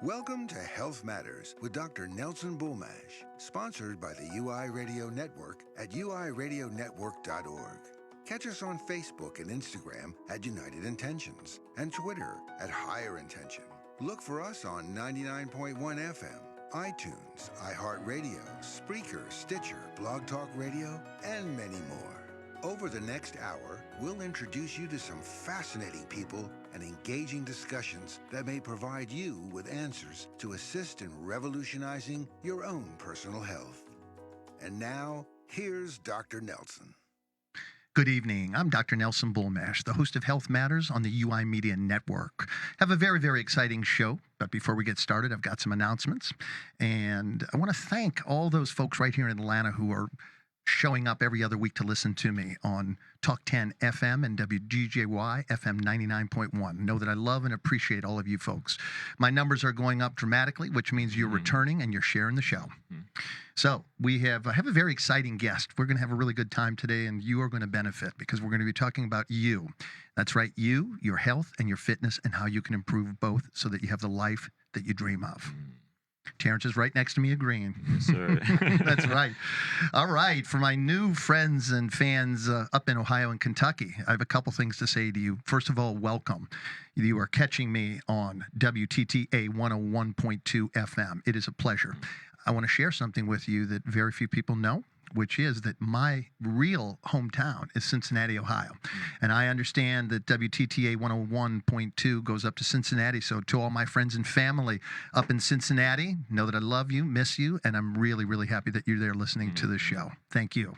Welcome to Health Matters with Dr. Nelson Bulmash, sponsored by the UI Radio Network at uiradionetwork.org. Catch us on Facebook and Instagram at United Intentions and Twitter at Higher Intention. Look for us on 99.1 FM, iTunes, iHeartRadio, Spreaker, Stitcher, Blog Talk Radio, and many more. Over the next hour, we'll introduce you to some fascinating people and engaging discussions that may provide you with answers to assist in revolutionizing your own personal health. And now, here's Dr. Nelson. Good evening. I'm Dr. Nelson Bulmash, the host of Health Matters on the UI Media Network. Have a very, very exciting show. But before we get started, I've got some announcements. And I want to thank all those folks right here in Atlanta who are showing up every other week to listen to me on Talk 10 FM and WGJY FM 99.1. Know that I love and appreciate all of you folks. My numbers are going up dramatically, which means you're returning and you're sharing the show. So I have a very exciting guest. We're going to have a really good time today, and you are going to benefit because we're going to be talking about you. That's right, you, your health, and your fitness, and how you can improve both so that you have the life that you dream of. Terrance is right next to me agreeing. Yes, sir. That's right. All right. For my new friends and fans up in Ohio and Kentucky, I have a couple things to say to you. First of all, welcome. You are catching me on WTTA 101.2 FM. It is a pleasure. I want to share something with you that very few people know, which is that my real hometown is Cincinnati, Ohio. And I understand that WTTA 101.2 goes up to Cincinnati. So to all my friends and family up in Cincinnati, know that I love you, miss you, and I'm really, really happy that you're there listening to this show. Thank you.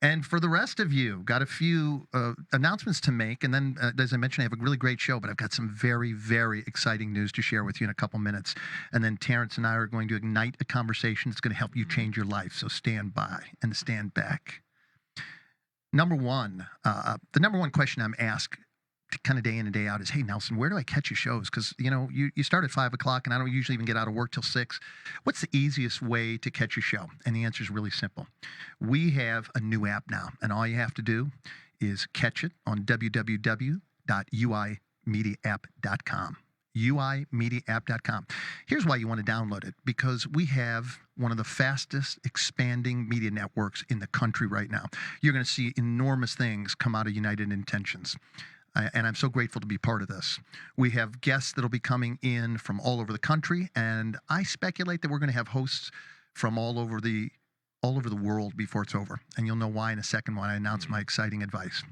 And for the rest of you, got a few announcements to make. And then, as I mentioned, I have a really great show, but I've got some very, very exciting news to share with you in a couple minutes. And then Terrance and I are going to ignite a conversation that's going to help you change your life. So stand by and stand back. Number one, the number one question I'm asked kind of day in and day out is, hey, Nelson, where do I catch your shows? Because, you start at 5 o'clock and I don't usually even get out of work till 6. What's the easiest way to catch your show? And the answer is really simple. We have a new app now, and all you have to do is catch it on www.uimediaapp.com. uimediaapp.com. Here's why you want to download it, because we have one of the fastest expanding media networks in the country right now. You're going to see enormous things come out of United Intentions. And I'm so grateful to be part of this. We have guests that'll be coming in from all over the country, and I speculate that we're going to have hosts from all over the world before it's over. And you'll know why in a second when I announce my exciting advice.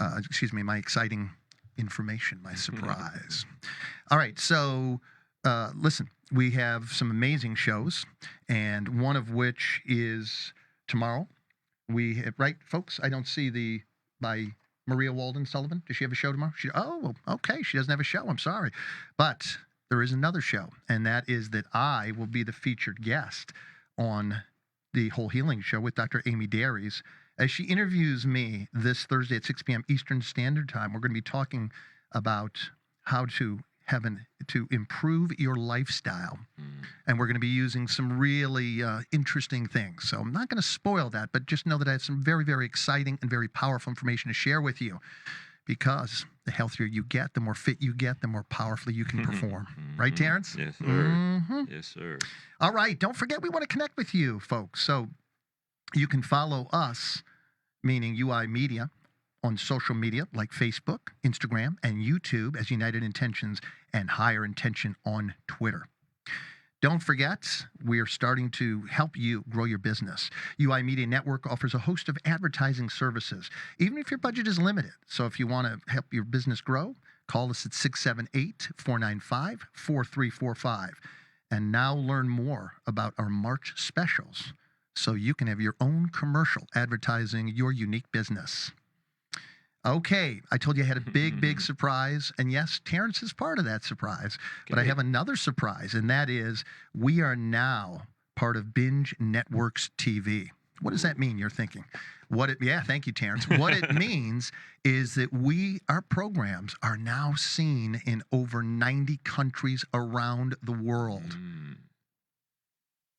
My exciting information, my surprise. All right, so listen, we have some amazing shows, and one of which is tomorrow. We have, right, folks? I don't see by Maria Walden Sullivan. Does she have a show tomorrow? Okay. She doesn't have a show. I'm sorry. But there is another show, and that is that I will be the featured guest on the Whole Healing Show with Dr. Amy Daries. As she interviews me this Thursday at 6 p.m. Eastern Standard Time, we're going to be talking about how to improve your lifestyle. And we're going to be using some really interesting things. So I'm not going to spoil that, but just know that I have some very, very exciting and very powerful information to share with you, because the healthier you get, the more fit you get, the more powerfully you can perform. Right, Terrance? Yes, sir. Yes, sir. All right. Don't forget, we want to connect with you, folks. So you can follow us, meaning UI Media, on social media like Facebook, Instagram, and YouTube as United Intentions, and Higher Intention on Twitter. Don't forget, we're starting to help you grow your business. UI Media Network offers a host of advertising services, even if your budget is limited. So if you want to help your business grow, call us at 678-495-4345. And now learn more about our March specials so you can have your own commercial advertising your unique business. Okay, I told you I had a big, big surprise. And yes, Terrance is part of that surprise. But I have another surprise, and that is we are now part of Binge Networks TV. What does that mean, you're thinking? Thank you, Terrance. What it means is that our programs are now seen in over 90 countries around the world.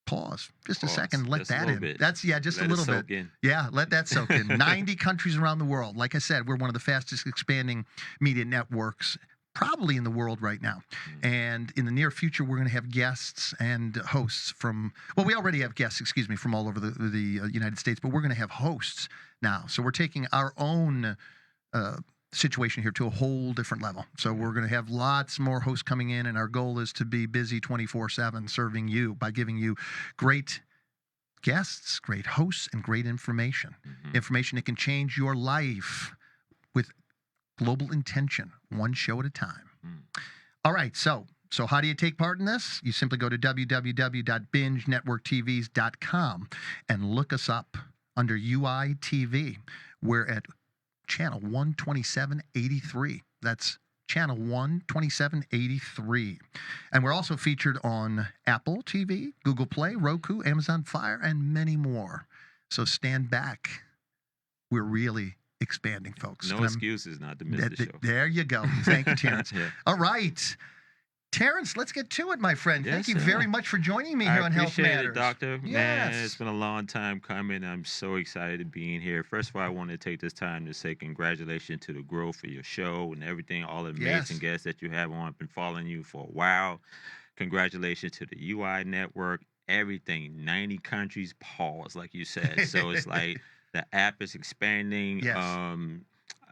Pause. Just a second. Let that in. Bit. Just a little bit. Yeah, let that soak in. 90 countries around the world. Like I said, we're one of the fastest expanding media networks probably in the world right now. And in the near future, we're going to have guests and hosts from, well, we already have guests, excuse me, from all over the United States, but we're going to have hosts now. So we're taking our own situation here to a whole different level. So we're going to have lots more hosts coming in, and our goal is to be busy 24/7 serving you by giving you great guests, great hosts, and great information. Information that can change your life with global intention, one show at a time. All right, so how do you take part in this? You simply go to www.bingenetworktvs.com and look us up under UI TV. We're at channel 12783. That's channel 12783. And we're also featured on Apple TV, Google Play, Roku, Amazon Fire, and many more. So stand back. We're really expanding, folks. No excuses not to miss the show. There you go. Thank you, Terrance. Yeah. All right. Terrance, let's get to it, my friend. Yes, Thank you sir. very much for joining me here on Health Matters. I appreciate it, Doctor. Yes. Man, it's been a long time coming. I'm so excited to be in here. First of all, I want to take this time to say congratulations to the growth of your show and everything, all the amazing guests that you have on. I've been following you for a while. Congratulations to the UI network. Everything, 90 countries, pause, like you said. So it's like the app is expanding. Yes.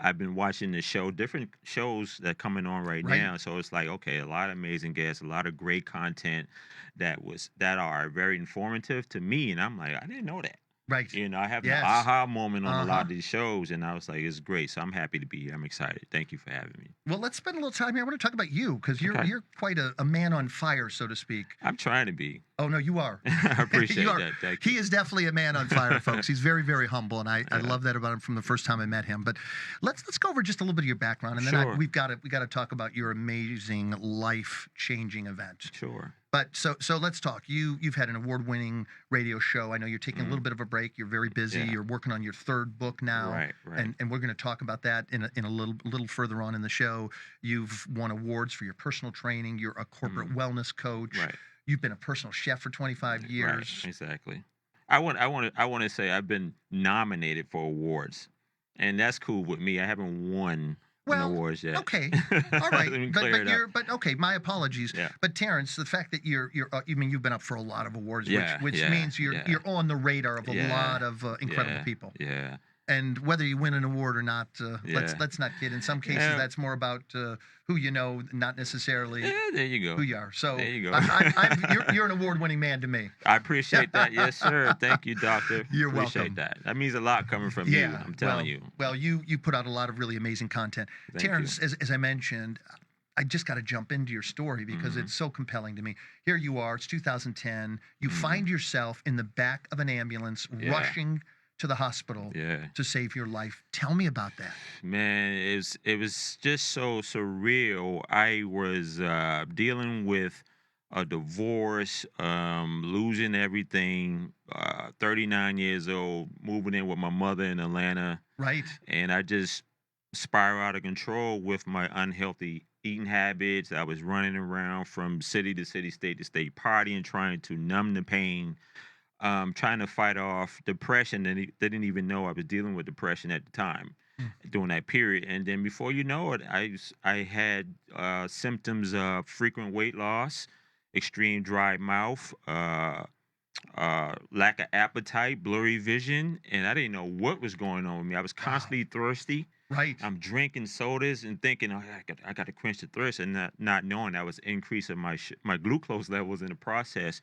I've been watching the show, different shows that are coming on right now. So it's like, okay, a lot of amazing guests, a lot of great content that are very informative to me. And I'm like, I didn't know that. Right. You know, I have an aha moment on a lot of these shows, and I was like, it's great. So I'm happy to be here. I'm excited. Thank you for having me. Well, let's spend a little time here. I want to talk about you, because you're quite a man on fire, so to speak. I'm trying to be. Oh, no, you are. I appreciate that. Thank you. He is definitely a man on fire, folks. He's very, very humble, and I love that about him from the first time I met him. But let's go over just a little bit of your background, and then we got to talk about your amazing life-changing event. Sure. But so let's talk. You've had an award-winning radio show. I know you're taking a little bit of a break. You're very busy. Yeah. You're working on your third book now. Right. And we're going to talk about that in a little further on in the show. You've won awards for your personal training. You're a corporate wellness coach. Right. You've been a personal chef for 25 years. Right. Exactly. I want to say I've been nominated for awards, and that's cool with me. I haven't won an awards yet. Okay. All right. Let me clear it up. But okay, my apologies. Yeah. But Terrance, the fact that you've been up for a lot of awards, which means you're on the radar of a lot of incredible people. Yeah. And whether you win an award or not, let's not kid. In some cases, that's more about who you know, not necessarily there you go. who you are. So there you go. you're an award-winning man to me. I appreciate that. Yes, sir. Thank you, Doctor. You're appreciate welcome. that. That means a lot coming from you. I'm telling you. Well, you put out a lot of really amazing content. Terrance, as I mentioned, I just got to jump into your story because it's so compelling to me. Here you are. It's 2010. You find yourself in the back of an ambulance rushing to the hospital to save your life. Tell me about that. Man, it was just so surreal. I was dealing with a divorce, losing everything, 39 years old, moving in with my mother in Atlanta. Right. And I just spiraled out of control with my unhealthy eating habits. I was running around from city to city, state to state, partying, trying to numb the pain. Trying to fight off depression, and they didn't even know I was dealing with depression at the time during that period. And then before you know it, I had symptoms of frequent weight loss, extreme dry mouth, lack of appetite, blurry vision, and I didn't know what was going on with me. I was constantly thirsty. Right. I'm drinking sodas and thinking, oh, I got to quench the thirst, and not knowing I was increasing my glucose levels in the process.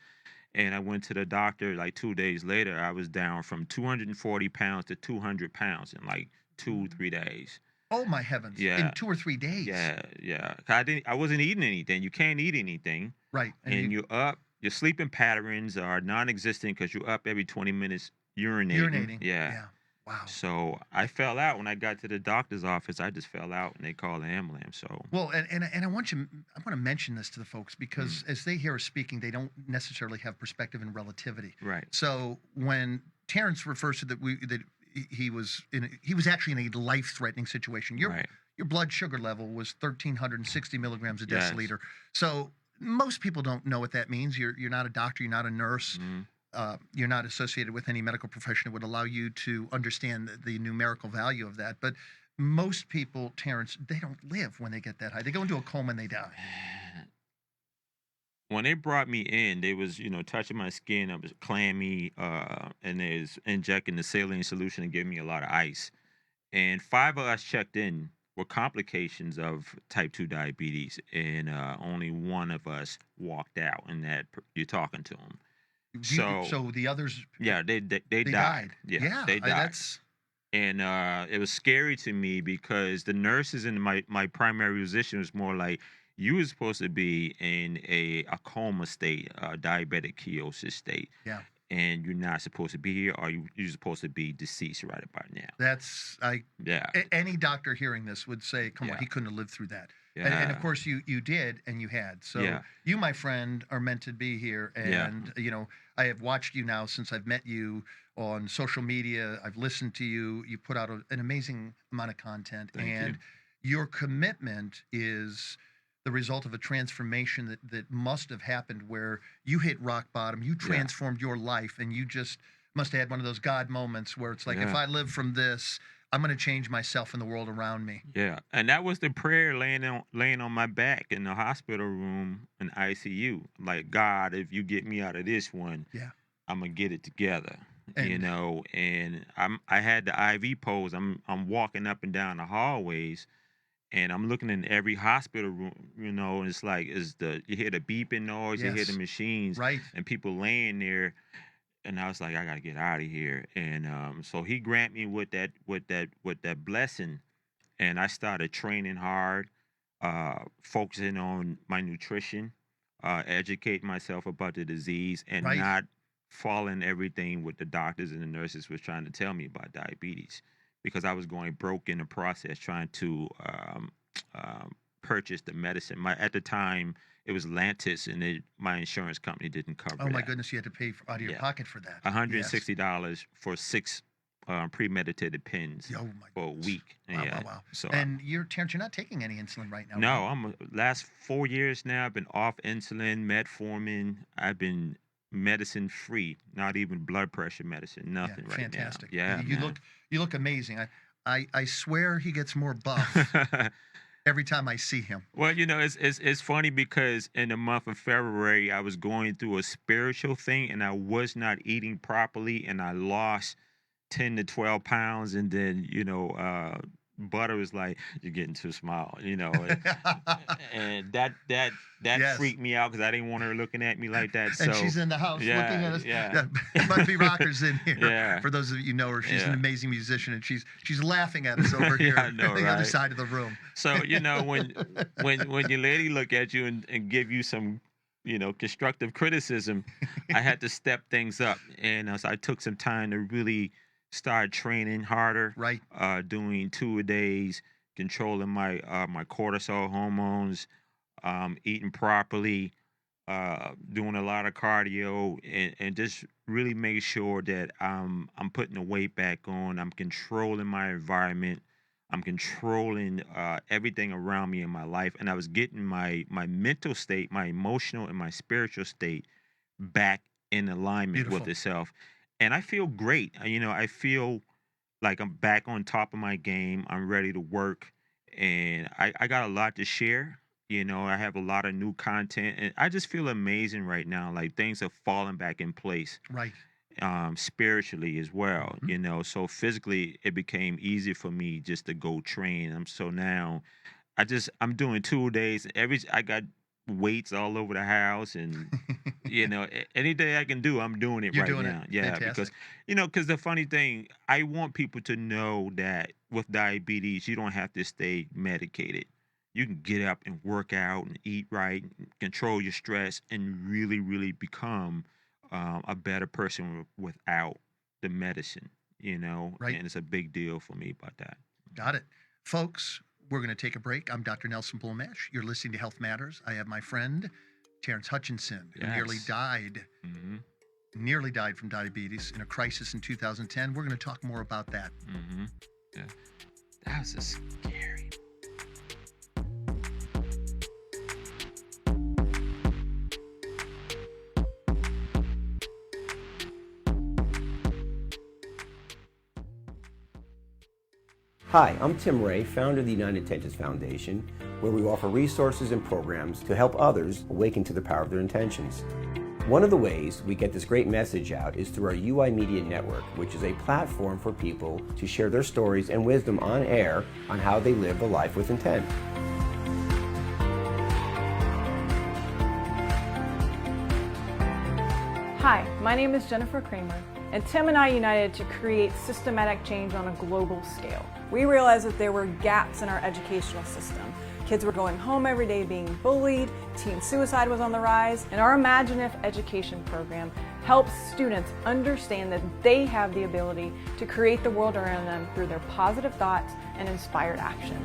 And I went to the doctor like 2 days later. I was down from 240 pounds to 200 pounds in like 2-3 days. Oh my heavens! Yeah. In 2 or 3 days. Yeah. I wasn't eating anything. You can't eat anything. Right. And you're up. Your sleeping patterns are non-existent because you're up every 20 minutes urinating. Yeah. Wow. So I fell out when I got to the doctor's office. I just fell out, and they called an ambulance. So well, and I want to mention this to the folks because as they hear us speaking, they don't necessarily have perspective and relativity. Right. So when Terrance refers to that he was actually in a life-threatening situation. Your blood sugar level was 1,360 milligrams a deciliter. So most people don't know what that means. You're not a doctor. You're not a nurse. You're not associated with any medical profession that would allow you to understand the numerical value of that. But most people, Terrance, they don't live when they get that high. They go into a coma and they die. When they brought me in, they was, touching my skin. I was clammy, and they was injecting the saline solution and giving me a lot of ice. And 5 of us checked in with complications of type 2 diabetes, and only one of us walked out. And you're talking to them. So the others, Yeah, they they died. died. Yeah, they died. That's And it was scary to me because the nurses in my primary position was more like, you were supposed to be in a coma state, a diabetic ketosis state, yeah. and you're not supposed to be here, or you're supposed to be deceased right about now. That's Yeah. Any doctor hearing this would say, "Come on, Yeah. he couldn't have lived through that." Yeah. And of course, you did, and you had. So Yeah. you, my friend, are meant to be here. And I have watched you now since I've met you on social media. I've listened to you. You put out an amazing amount of content, Thank and your commitment is the result of a transformation that must have happened where you hit rock bottom, you transformed your life, and you just must have had one of those God moments where it's like, if I live from this, I'm going to change myself and the world around me. Yeah, and that was the prayer laying on my back in the hospital room in ICU. Like, God, if you get me out of this one, I'm gonna get it together. And And I had the IV pose. I'm walking up and down the hallways, and I'm looking in every hospital room, and it's like, you hear the beeping noise, you hear the machines, right, and people laying there, and I was like, I gotta get out of here. And so he grant me with that blessing, and I started training hard, focusing on my nutrition, educating myself about the disease, and not following everything what the doctors and the nurses was trying to tell me about diabetes, because I was going broke in the process trying to purchase the medicine. At the time, it was Lantus, and my insurance company didn't cover it. Oh my goodness, you had to pay out of your pocket for that. $160 for 6 premeditated pins for a week. Wow. So, and Terrance, you're not taking any insulin right now. No, I'm last 4 years now. I've been off insulin, metformin. I've been medicine free, not even blood pressure medicine, nothing right fantastic. now. Yeah, you look amazing. I swear he gets more buff every time I see him. Well, it's funny because in the month of February, I was going through a spiritual thing, and I was not eating properly, and I lost 10 to 12 pounds, and then Butter was like, "You're getting too small," and that freaked me out because I didn't want her looking at me like that. And she's in the house looking at us. Yeah. Buffy Rocker's in here. Yeah. For those of you who know her, she's an amazing musician, and she's laughing at us over here I know, on the other side of the room. So when your lady look at you and give you some constructive criticism, I had to step things up, and so I took some time to really start training harder, doing 2-a-days, controlling my cortisol hormones, eating properly, doing a lot of cardio, and just really make sure that I'm putting the weight back on. I'm controlling my environment. I'm controlling everything around me in my life, and I was getting my mental state, my emotional and my spiritual state back in alignment with itself. And I feel great. I feel like I'm back on top of my game. I'm ready to work, and I got a lot to share. I have a lot of new content, and I just feel amazing right now. Like, things are falling back in place. Right. Spiritually as well, so physically it became easy for me just to go train. So now I'm doing 2 days. I got weights all over the house, and any day I can do, I'm doing it. You're right doing now. it. Yeah, Fantastic. because the funny thing, I want people to know that with diabetes, you don't have to stay medicated. You can get up and work out and eat right, control your stress, and really, really become a better person without the medicine, Right. And it's a big deal for me about that. Got it. Folks, we're going to take a break. I'm Dr. Nelson Bulmash. You're listening to Health Matters. I have my friend, Terrance Hutchinson, who nearly died from diabetes in a crisis in 2010. We're going to talk more about that. Yeah. That was just scary. Hi, I'm Tim Ray, founder of the United Intentions Foundation, where we offer resources and programs to help others awaken to the power of their intentions. One of the ways we get this great message out is through our UI Media Network, which is a platform for people to share their stories and wisdom on air on how they live a life with intent. Hi, my name is Jennifer Kramer, and Tim and I united to create systematic change on a global scale. We realized that there were gaps in our educational system. Kids were going home every day being bullied, teen suicide was on the rise, and our Imagine If education program helps students understand that they have the ability to create the world around them through their positive thoughts and inspired action.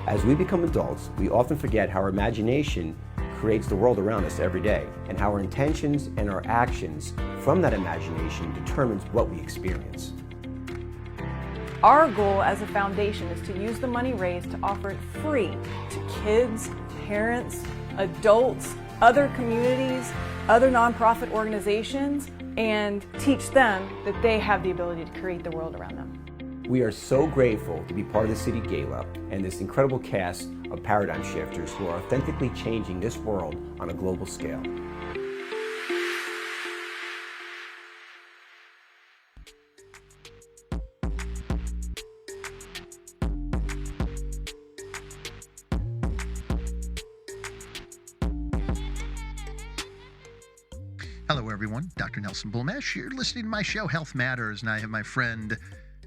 As we become adults, we often forget how our imagination creates the world around us every day, and how our intentions and our actions from that imagination determines what we experience. Our goal as a foundation is to use the money raised to offer it free to kids, parents, adults, other communities, other nonprofit organizations, and teach them that they have the ability to create the world around them. We are so grateful to be part of the City Gala and this incredible cast of paradigm shifters who are authentically changing this world on a global scale. Hello, everyone. Dr. Nelson Bulmash. You're listening to my show, Health Matters, and I have my friend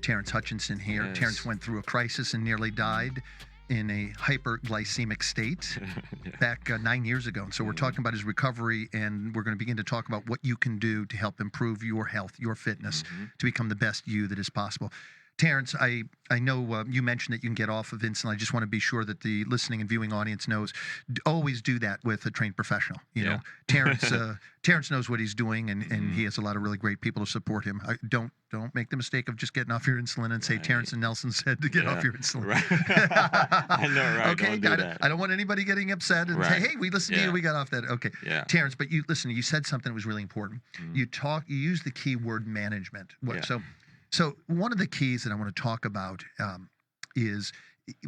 Terrance Hutchinson here. Yes. Terrance went through a crisis and nearly died in a hyperglycemic state back 9 years ago. And so we're talking about his recovery, and we're going to begin to talk about what you can do to help improve your health, your fitness, to become the best you that is possible. Terrance, I know you mentioned that you can get off of insulin. I just want to be sure that the listening and viewing audience knows, always do that with a trained professional. You know, Terrance knows what he's doing, and he has a lot of really great people to support him. Don't make the mistake of just getting off your insulin and say Terrance and Nelson said to get off your insulin. Right. I know, right? Okay, Don't do that. I don't want anybody getting upset and say, hey, we listened to you, we got off that. Okay. Yeah. Terrance, but you said something that was really important. You used the key word management. So one of the keys that I want to talk about is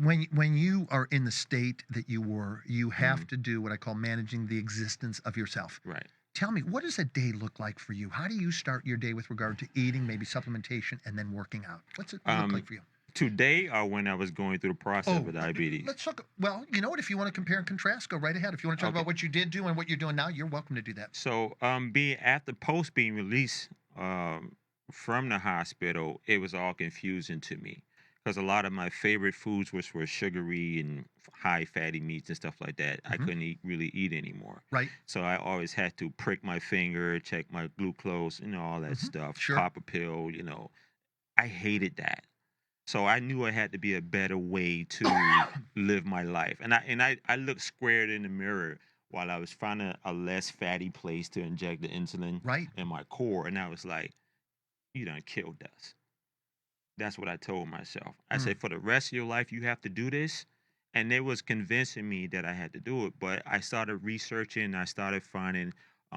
when you are in the state that you were, you have to do what I call managing the existence of yourself. Right. Tell me, what does a day look like for you? How do you start your day with regard to eating, maybe supplementation, and then working out? What's it look like for you? Today, or when I was going through the process with diabetes? Let's talk. Well, you know what? If you want to compare and contrast, go right ahead. If you want to talk about what you did do and what you're doing now, you're welcome to do that. So, being at the post being released from the hospital, it was all confusing to me because a lot of my favorite foods were sugary and high fatty meats and stuff like that. I couldn't really eat anymore. Right. So I always had to prick my finger, check my glucose, all that stuff. Sure. Pop a pill, I hated that. So I knew I had to be a better way to live my life. And I looked squared in the mirror while I was finding a less fatty place to inject the insulin in my core. And I was like, you done killed us. That's what I told myself. I said, for the rest of your life, you have to do this. And it was convincing me that I had to do it. But I started researching. I started finding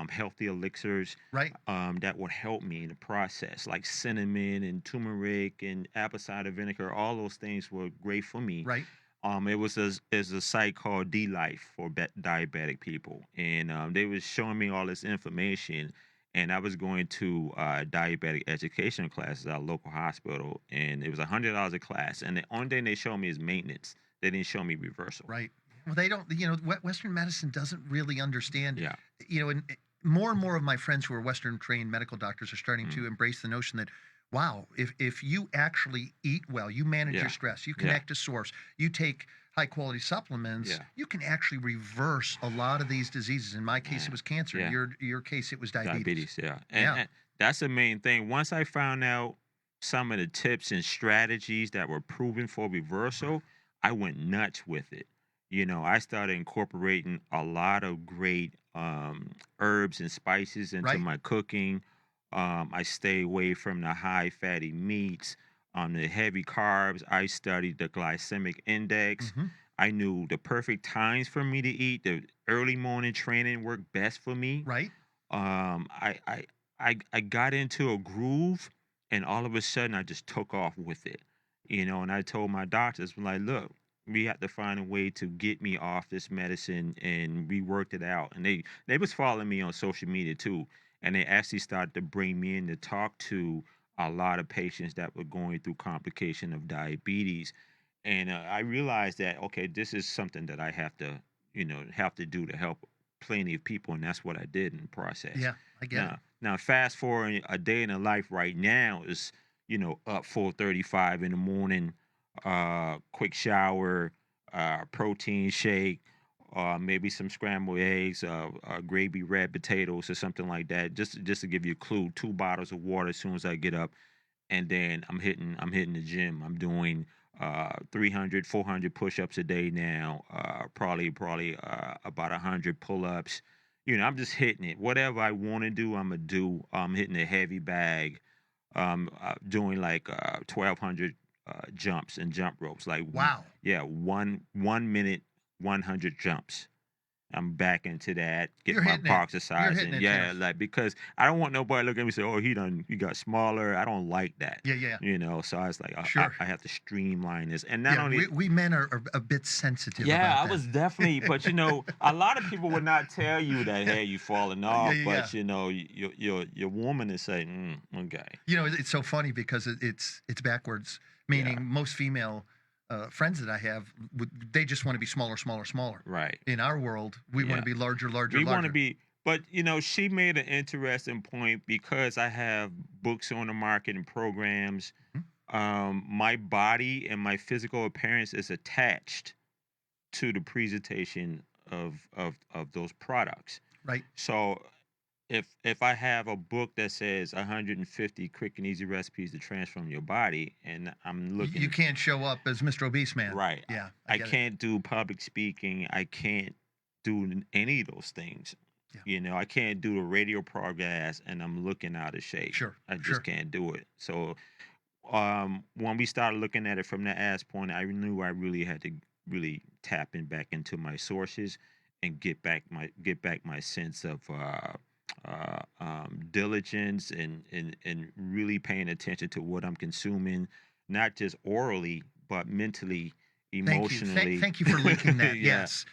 healthy elixirs that would help me in the process, like cinnamon and turmeric and apple cider vinegar. All those things were great for me. Right. It was a site called D-Life for diabetic people. And they was showing me all this information. And I was going to diabetic education classes at a local hospital, and it was $100 a class. And the only thing they showed me is maintenance. They didn't show me reversal. Right. Well, they don't. Western medicine doesn't really understand. Yeah. And more and more of my friends who are Western trained medical doctors are starting to embrace the notion that, wow, if you actually eat well, you manage your stress, you connect to source, you take high quality supplements, you can actually reverse a lot of these diseases. In my case, it was cancer. In your case, it was diabetes. And that's the main thing. Once I found out some of the tips and strategies that were proven for reversal, I went nuts with it. I started incorporating a lot of great herbs and spices into my cooking. I stay away from the high fatty meats, the heavy carbs. I studied the glycemic index. I knew the perfect times for me to eat. The early morning training worked best for me. Right. I I got into a groove, and all of a sudden I just took off with it, and I told my doctors, like, look, we have to find a way to get me off this medicine, and we worked it out. And they was following me on social media too, and they actually started to bring me in to talk to a lot of patients that were going through complication of diabetes. And I realized that, okay, this is something that I have to do to help plenty of people, and that's what I did in the process. Yeah, I get it. Now, fast forward a day in the life right now is, up 4:35 in the morning, quick shower, protein shake, maybe some scrambled eggs, gravy, red potatoes, or something like that. Just to give you a clue, 2 bottles of water as soon as I get up, and then I'm hitting the gym. I'm doing 300, 400 push-ups a day now, probably about 100 pull-ups. I'm just hitting it. Whatever I want to do, I'm gonna do. I'm hitting a heavy bag, doing like 1,200 jumps and jump ropes. Like, Wow. yeah, 1 minute, 100 jumps. I'm back into that, getting my exercise in. Yeah, Terrance. like, because I don't want nobody looking at me and say, "Oh, he got smaller." I don't like that. Yeah. So I was like, Sure. I have to streamline this, and not only. We men are a bit sensitive. Yeah, about I that. was definitely, but a lot of people would not tell you that, hey, you falling off, but your woman is saying, okay. It's so funny because it's backwards, meaning Yeah. most female friends that I have, they just want to be smaller. Right. In our world, we want to be larger. We want to be, but she made an interesting point, because I have books on the market and programs. My body and my physical appearance is attached to the presentation of those products. Right. So if I have a book that says 150 quick and easy recipes to transform your body, and I'm looking, you can't show up as Mr. Obese Man. right? Yeah. I can't do public speaking. I can't do any of those things. Yeah. I can't do the radio broadcast, and I'm looking out of shape. Sure. I just can't do it. So when we started looking at it from that ass point, I knew I really had to really tap in back into my sources and get back my sense of diligence, and really paying attention to what I'm consuming, not just orally, but mentally, emotionally. Thank you for linking that. Yeah. Yes.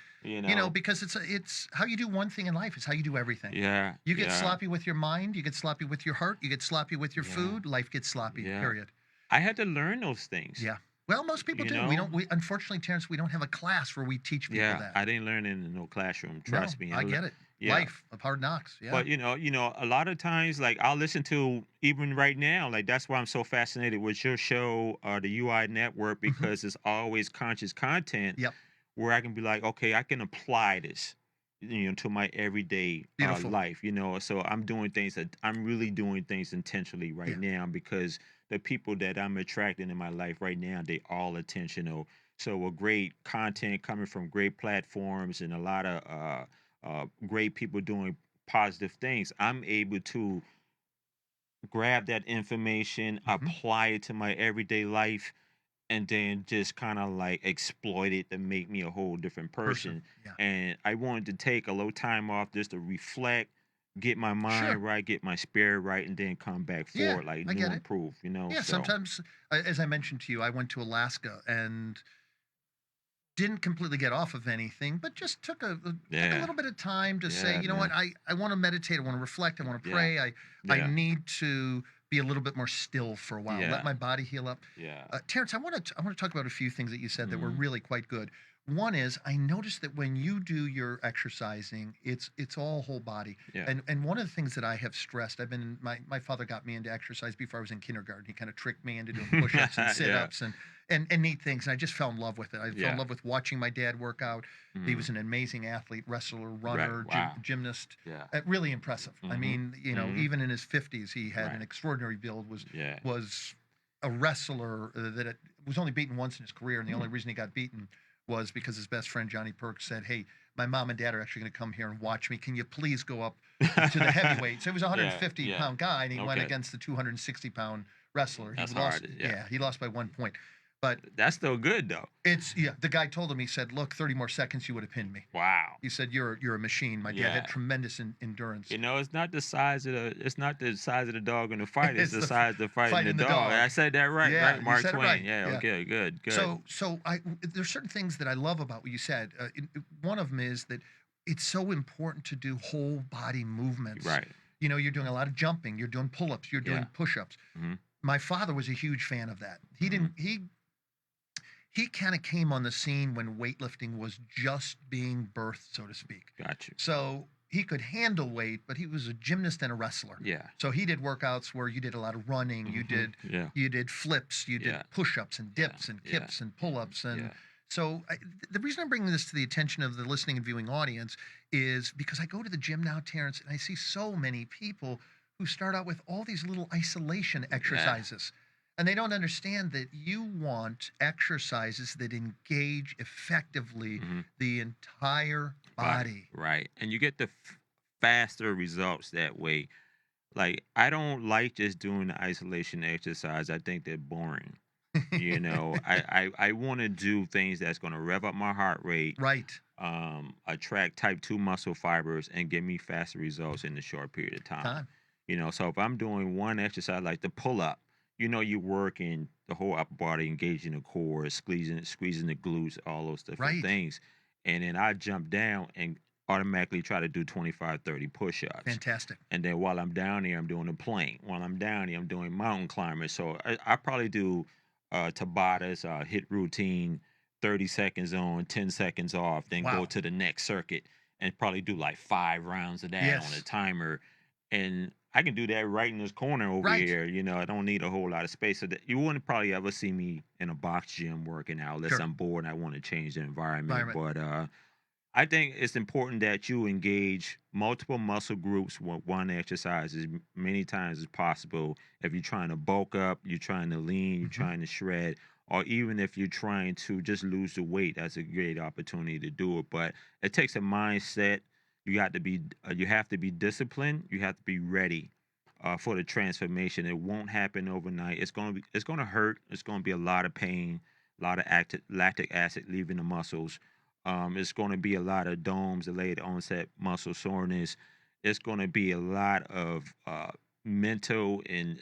Because it's how you do one thing in life is how you do everything. Yeah. You get sloppy with your mind, you get sloppy with your heart, you get sloppy with your food, life gets sloppy, period. I had to learn those things. Yeah. Well, most people do. We unfortunately, Terrance, we don't have a class where we teach people that. I didn't learn it in no classroom. Trust me. I get it. Yeah. Life of hard knocks. Yeah. But a lot of times, like, I'll listen to, even right now, like, that's why I'm so fascinated with your show, the UI Network, because it's always conscious content. Yep. Where I can be like, okay, I can apply this, to my everyday life. So I'm really doing things intentionally right now, because the people that I'm attracting in my life right now, they all intentional. So with great content coming from great platforms, and a lot of great people doing positive things, I'm able to grab that information, apply it to my everyday life, and then just kind of like exploit it to make me a whole different person. Yeah. And I wanted to take a little time off just to reflect, get my mind Sure. right, get my spirit right, and then come back Yeah, forward, like, I new get it. improve, Yeah, So, sometimes, as I mentioned to you, I went to Alaska and didn't completely get off of anything, but just took a little bit of time to say, you know what, I want to meditate, I want to reflect, I want to pray, I need to be a little bit more still for a while, let my body heal up. Terrance, I want to talk about a few things that you said that were really quite good. One is, I noticed that when you do your exercising, it's all whole body. And one of the things that I have stressed, my father got me into exercise before I was in kindergarten. He kind of tricked me into doing push-ups and sit-ups and neat things. And I just fell in love with it. I fell in love with watching my dad work out. He was an amazing athlete, wrestler, runner, gymnast. Really impressive. I mean, even in his 50s, he had an extraordinary build, was a wrestler that was only beaten once in his career. And the only reason he got beaten was because his best friend Johnny Perks said, "Hey, my mom and dad are actually going to come here and watch me. Can you please go up to the heavyweight?" So he was a 150-pound guy, and he went against the 260-pound wrestler. That's he lost, hard. he lost by 1 point. But That's still good though. the guy told him, he said, look, 30 more seconds, you would have pinned me. Wow. He said, you're a machine. My dad had tremendous endurance. You know, it's not the size of the dog in the fight. It's the size of the fight in fighting the dog. I said that right, Yeah, right? Mark you said Twain. it right. Yeah, Yeah. okay, good. So there's certain things that I love about what you said. One of them is that it's so important to do whole body movements. Right. You know, you're doing a lot of jumping, you're doing pull-ups, you're doing push-ups. Mhm. My father was a huge fan of that. He didn't he kind of came on the scene when weightlifting was just being birthed, so to speak. Got you. So he could handle weight, but he was a gymnast and a wrestler. Yeah. So he did workouts where you did a lot of running, you did flips, you did push-ups and dips and kips and pull-ups and so the reason I'm bringing this to the attention of the listening and viewing audience is because I go to the gym now, Terrance, and I see so many people who start out with all these little isolation exercises. And they don't understand that you want exercises that engage effectively the entire body. Right. And you get the faster results that way. Like, I don't like just doing the isolation exercise. I think they're boring. You know, I want to do things that's going to rev up my heart rate, Right. attract type 2 muscle fibers, and give me faster results in a short period of time. You know, so if I'm doing one exercise like the pull up, you know, you're working the whole upper body, engaging the core, squeezing the glutes, all those different things. And then I jump down and automatically try to do 25, 30 push-ups. Fantastic. And then while I'm down there, I'm doing a plank. While I'm down here, I'm doing mountain climbers. So I probably do Tabatas, hit routine, 30 seconds on, 10 seconds off, then go to the next circuit and probably do like 5 rounds of that on a timer. And I can do that right in this corner over here. You know, I don't need a whole lot of space. So that you wouldn't probably ever see me in a box gym working out unless I'm bored and I want to change the environment. But I think it's important that you engage multiple muscle groups with one exercise as many times as possible. If you're trying to bulk up, you're trying to lean, you're trying to shred, or even if you're trying to just lose the weight, that's a great opportunity to do it. But it takes a mindset. You have to be disciplined. You have to be ready for the transformation. It won't happen overnight. It's gonna hurt. It's gonna be a lot of pain, a lot of lactic acid leaving the muscles. It's going to be a lot of DOMS, delayed onset muscle soreness. It's going to be a lot of mental and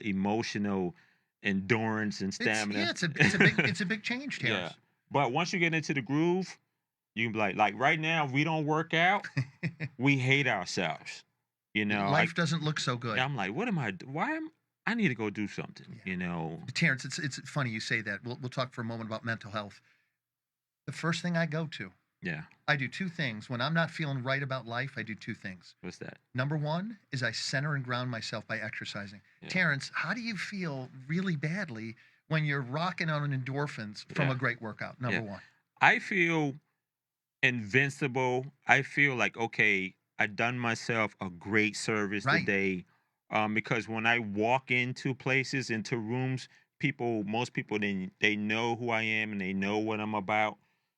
emotional endurance and stamina. It's a big change, Terrance. But once you get into the groove, you can be like right now, if we don't work out, we hate ourselves. You know, life doesn't look so good. I'm like, I need to go do something. You know, Terrance, it's funny you say that. We'll talk for a moment about mental health. The first thing I go to, I do 2 things. When I'm not feeling right about life, I do 2 things. What's that? Number 1 is I center and ground myself by exercising. Terrance, how do you feel really badly when you're rocking on endorphins from a great workout? Number 1. I feel invincible. I feel like, okay, I've done myself a great service today. Because when I walk into places, into rooms, most people, they know who I am and they know what I'm about.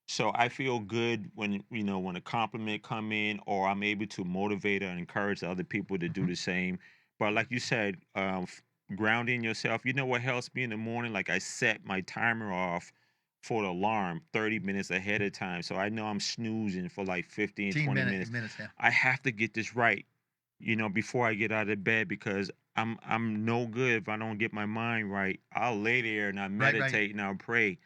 So I feel good when a compliment come in, or I'm able to motivate and encourage other people to do the same. But like you said, grounding yourself, you know what helps me in the morning? Like I set my timer off for the alarm 30 minutes ahead of time. So I know I'm snoozing for like 15, 20 minutes. I have to get this right, before I get out of bed, because I'm no good if I don't get my mind right. I'll lay there and I meditate and I'll pray.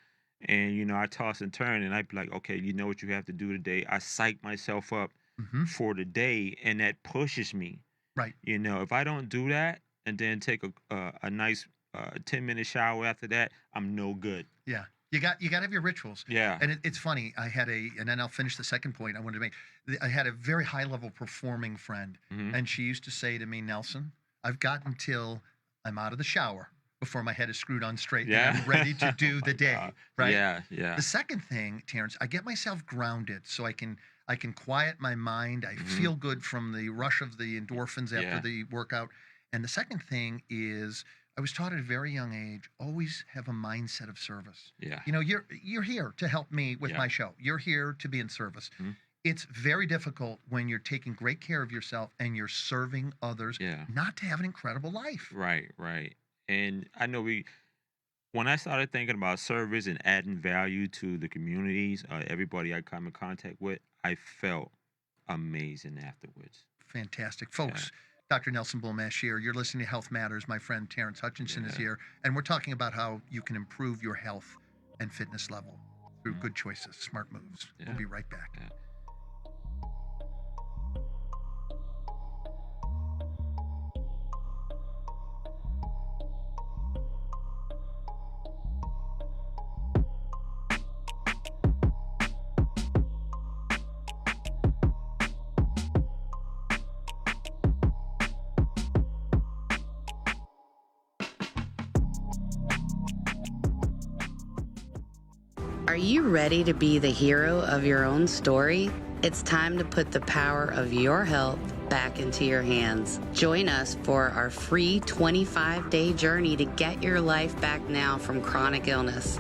And, I toss and turn and I'd be like, okay, you know what you have to do today. I psych myself up for the day, and that pushes me. Right. If I don't do that and then take a nice 10-minute shower after that, I'm no good. Yeah. You got to have your rituals. Yeah. And it's funny. And then I'll finish the second point I wanted to make. I had a very high level performing friend, and she used to say to me, Nelson, I've got until I'm out of the shower before my head is screwed on straight and I'm ready to do the day. Right. Yeah. The second thing, Terrance, I get myself grounded so I can quiet my mind. I feel good from the rush of the endorphins after the workout. And the second thing is, I was taught at a very young age, always have a mindset of service. Yeah. You're here to help me with my show. You're here to be in service. It's very difficult when you're taking great care of yourself and you're serving others not to have an incredible life. Right. And I know when I started thinking about service and adding value to the communities, everybody I come in contact with, I felt amazing afterwards. Fantastic. Yeah. Folks, Dr. Nelson Bulmash here. You're listening to Health Matters. My friend Terrance Hutchinson is Yeah. here, and we're talking about how you can improve your health and fitness level through good choices, smart moves. We'll Yeah. be right back. Yeah. Are you ready to be the hero of your own story? It's time to put the power of your health back into your hands. Join us for our free 25-day journey to get your life back now from chronic illness.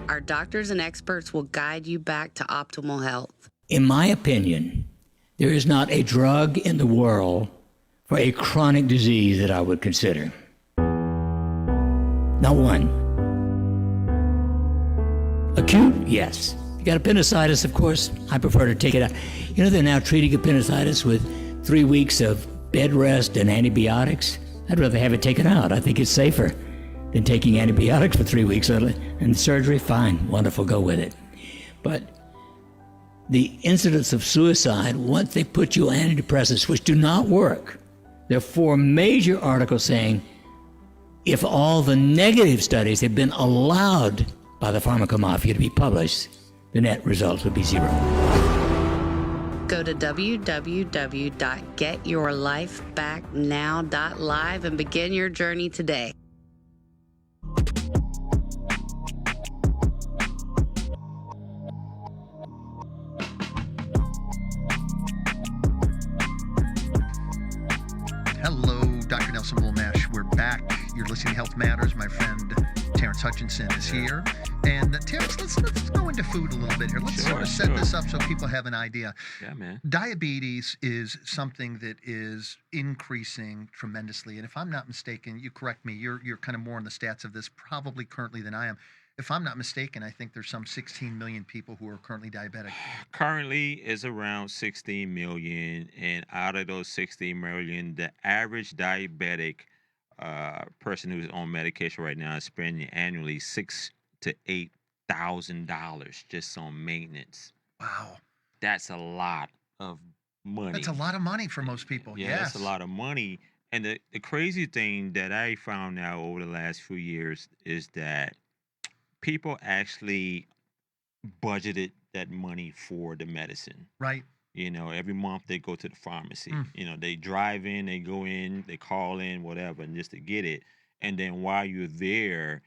Our doctors and experts will guide you back to optimal health. In my opinion, there is not a drug in the world for a chronic disease that I would consider. Not one. Acute, yes. You got appendicitis, of course, I prefer to take it out. You know, they're now treating appendicitis with 3 weeks of bed rest and antibiotics. I'd rather have it taken out. I think it's safer than taking antibiotics for 3 weeks. And surgery, fine, wonderful, go with it. But the incidence of suicide, once they put you on antidepressants, which do not work, there are 4 major articles saying if all the negative studies had been allowed by the pharmacomafia to be published, the net results would be 0. Go to www.getyourlifebacknow.live and begin your journey today. Hello, Dr. Nelson Bulmash. We're back. You're listening to Health Matters. My friend Terrance Hutchinson is here. And Terrance, let's go into food a little bit here. Let's sort of set this up so people have an idea. Yeah, man. Diabetes is something that is increasing tremendously. And if I'm not mistaken, you correct me, you're kind of more on the stats of this probably currently than I am. If I'm not mistaken, I think there's some 16 million people who are currently diabetic. Currently is around 16 million, and out of those 16 million, the average diabetic person who's on medication right now is spending annually $6,000 to $8,000 just on maintenance. Wow. That's a lot of money. That's a lot of money for most people. Yeah, Yes. that's a lot of money. And the crazy thing that I found out over the last few years is that people actually budgeted that money for the medicine. Right. You know, every month they go to the pharmacy. Mm. You know, they drive in, they go in, they call in, whatever, and just to get it. And then while you're there,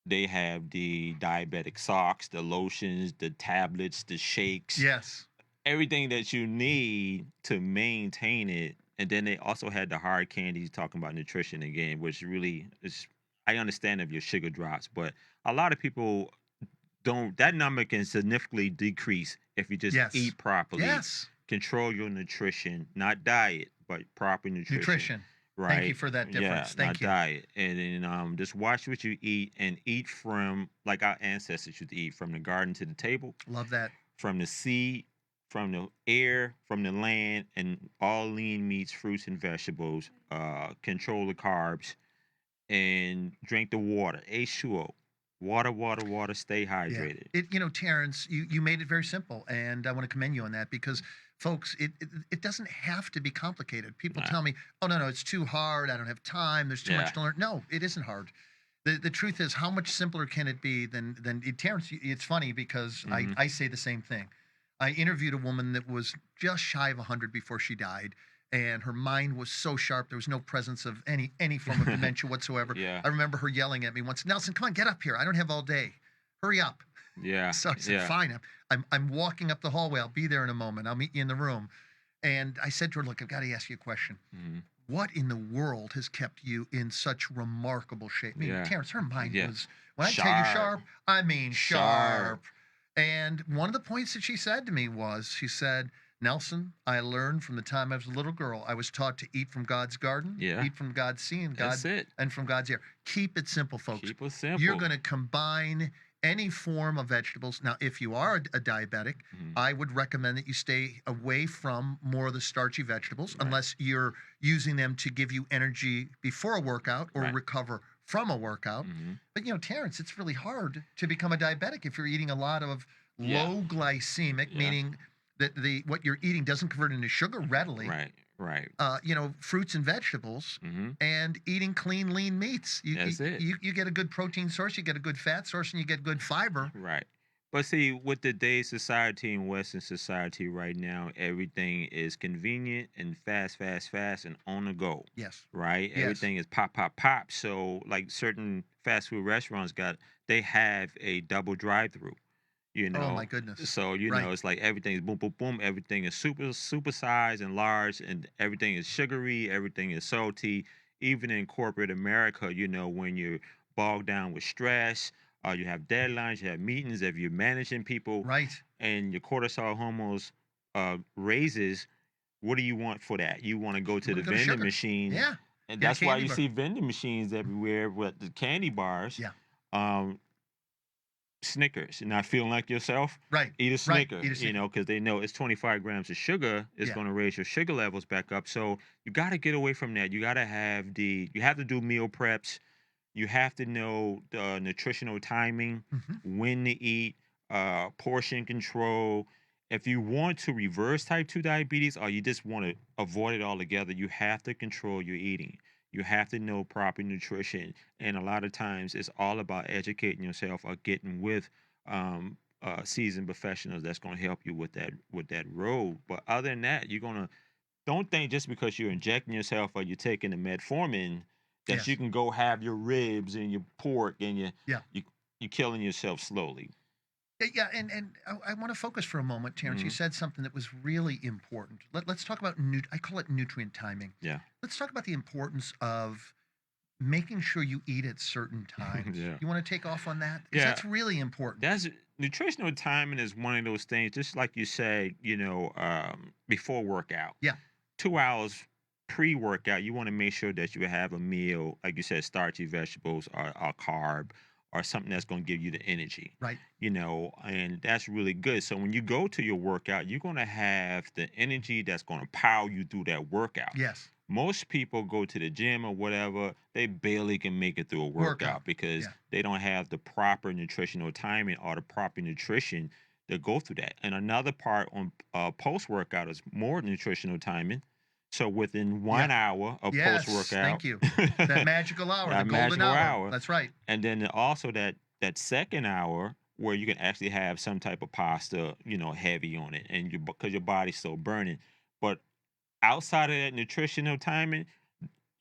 they have the diabetic socks, the lotions, the tablets, the shakes, Yes. everything that you need to maintain it. And then they also had the hard candies, talking about nutrition again, which really is, I understand if your sugar drops, but a lot of people don't, that number can significantly decrease if you just Yes. eat properly. Yes. Control your nutrition, not diet, but proper nutrition. Nutrition. Right. Thank you for that difference. Yeah, Thank not you. diet. And then just watch what you eat and eat from, like our ancestors used to eat, from the garden to the table, Love that. from the seed, from the air, from the land, and all lean meats, fruits, and vegetables. Control the carbs and drink the water. H2O. Water, water, water. Stay hydrated. Terrance, you made it very simple, and I want to commend you on that because, folks, it doesn't have to be complicated. People tell me, oh, no, it's too hard. I don't have time. There's too much to learn. No, it isn't hard. The truth is, how much simpler can it be than Terrance? It's funny because I say the same thing. I interviewed a woman that was just shy of 100 before she died, and her mind was so sharp. There was no presence of any form of dementia whatsoever. Yeah. I remember her yelling at me once, Nelson, come on, get up here. I don't have all day. Hurry up. Yeah. So I said, fine. I'm walking up the hallway. I'll be there in a moment. I'll meet you in the room. And I said to her, look, I've got to ask you a question. Mhm. What in the world has kept you in such remarkable shape? I mean, Terrance, her mind was, when I tell you sharp, I mean sharp. And one of the points that she said to me was, she said, Nelson, I learned from the time I was a little girl, I was taught to eat from God's garden, Yeah. eat from God's sea, and That's it. and from God's air. Keep it simple, folks. Keep it simple. You're going to combine any form of vegetables. Now, if you are a diabetic, I would recommend that you stay away from more of the starchy vegetables unless you're using them to give you energy before a workout or recover from a workout. But, Terrance, it's really hard to become a diabetic if you're eating a lot of low glycemic, meaning that what you're eating doesn't convert into sugar readily. Right. Fruits and vegetables, and eating clean, lean meats. That's it. You get a good protein source, you get a good fat source, and you get good fiber. Right. But see, with today's society and Western society right now, everything is convenient and fast, and on the go. Yes. Right? Yes. Everything is pop. So, like certain fast food restaurants they have a double drive-through. Oh my goodness. So, it's like everything is boom, boom, boom. Everything is super sized and large, and everything is sugary, everything is salty. Even in corporate America, when you're bogged down with stress, you have deadlines, you have meetings, if you're managing people, right, and your cortisol hormones raises, what do you want for that? You want to go to the vending machine. Yeah. And that's why you see vending machines everywhere with the candy bars. Yeah. Snickers. You're not feeling like yourself? Right. Eat a Snicker, Eat a Snicker. Because they know it's 25 grams of sugar. It's going to raise your sugar levels back up. So you got to get away from that. You got to you have to do meal preps. You have to know the nutritional timing, when to eat, portion control. If you want to reverse type 2 diabetes or you just want to avoid it altogether, you have to control your eating. You have to know proper nutrition. And a lot of times it's all about educating yourself or getting with seasoned professionals that's going to help you with that road. But other than that, don't think just because you're injecting yourself or you're taking the metformin that you can go have your ribs and your pork and you're killing yourself slowly. Yeah, and I want to focus for a moment, Terrance. You said something that was really important. Let's talk about, I call it nutrient timing. Yeah. Let's talk about the importance of making sure you eat at certain times. You want to take off on that? Because that's really important. Nutritional timing is one of those things, just like you said, before workout. Yeah. 2 hours pre-workout, you want to make sure that you have a meal, like you said, starchy vegetables or carb, or something that's going to give you the energy. Right. And that's really good. So when you go to your workout, you're going to have the energy that's going to power you through that workout. Yes. Most people go to the gym or whatever, they barely can make it through a workout because they don't have the proper nutritional timing or the proper nutrition to go through that. And another part on post-workout is more nutritional timing. So within 1 hour of post-workout. Thank you. That magical hour, the golden hour. That's right. And then also that second hour where you can actually have some type of pasta, heavy on it, and because your body's still burning. But outside of that nutritional timing,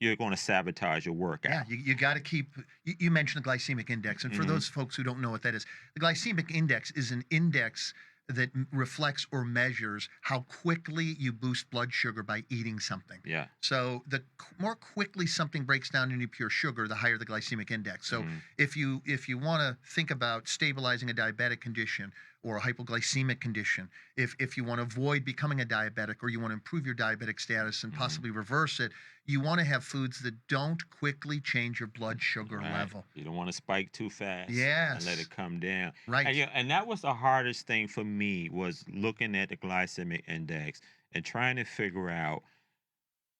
you're going to sabotage your workout. Yeah, you got to keep. You mentioned the glycemic index, and for those folks who don't know what that is, the glycemic index is an index that reflects or measures how quickly you boost blood sugar by eating something. Yeah. So the more quickly something breaks down into pure sugar, the higher the glycemic index. So if you want to think about stabilizing a diabetic condition or a hypoglycemic condition, if you want to avoid becoming a diabetic or you want to improve your diabetic status and possibly reverse it, you want to have foods that don't quickly change your blood sugar level. You don't want to spike too fast. Yes. And let it come down. Right. And that was the hardest thing for me, was looking at the glycemic index and trying to figure out,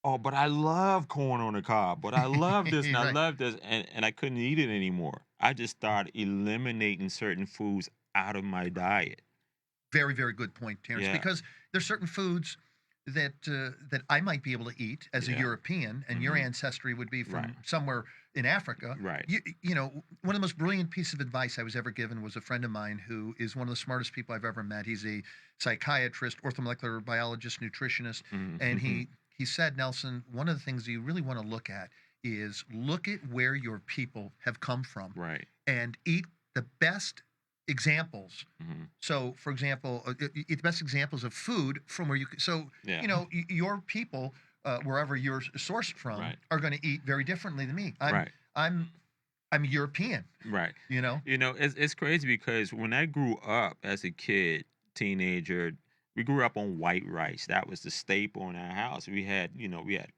but I love corn on the cob, but I love this and I love this, and I couldn't eat it anymore. I just started eliminating certain foods out of my diet. Very, very good point, Terrance, because there's certain foods that I might be able to eat as a European, and your ancestry would be from somewhere in Africa. Right. You know, one of the most brilliant pieces of advice I was ever given was a friend of mine who is one of the smartest people I've ever met. He's a psychiatrist, orthomolecular biologist, nutritionist, and he said, Nelson, one of the things you really want to look at is look at where your people have come from, and eat the best examples. So, for example, the best examples of food from where you. So, you know, your people, wherever you're sourced from, are going to eat very differently than me. I'm European. Right. You know. It's crazy because when I grew up as a kid, teenager, We grew up on white rice. That was the staple in our house. We had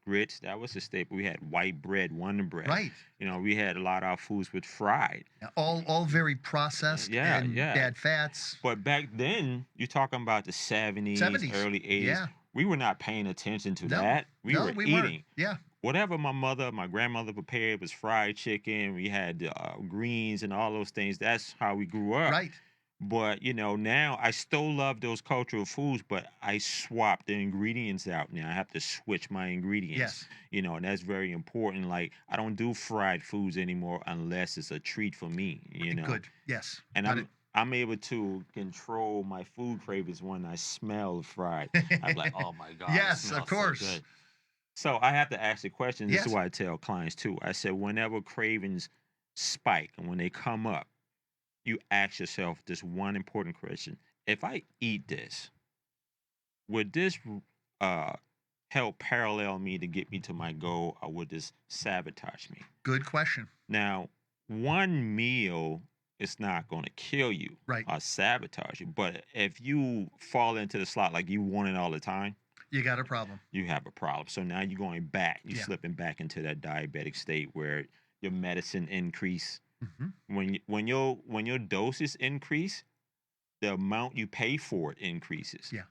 grits. That was the staple. We had white bread, Wonder Bread. Right. We had a lot of our foods with fried. Yeah, all very processed Yeah, and yeah. bad fats. But back then, you're talking about the 70s, 70s. early 80s. Yeah. We were not paying attention to No. that. We No, were we eating. weren't. Yeah. Whatever my grandmother prepared was fried chicken. We had greens and all those things. That's how we grew up. Right. But now I still love those cultural foods, but I swap the ingredients out now. I have to switch my ingredients. Yes. And that's very important. Like, I don't do fried foods anymore unless it's a treat for me. Good. Yes. And Got it. I'm able to control my food cravings when I smell fried. I'm like, oh my God. Yes, it smells of course. So good. So I have to ask the question. This Yes. is what I tell clients too. I said, whenever cravings spike and when they come up, you ask yourself this one important question. If I eat this, would this help parallel me to get me to my goal, or would this sabotage me? Good question. Now, one meal is not going to kill you Right. or sabotage you. But if you fall into the slot like you want it all the time, You got a problem. you have a problem. So now you're going back. You're Yeah. slipping back into that diabetic state where your medicine increase. Mm-hmm. When your doses increase, the amount you pay for it increases. Yeah.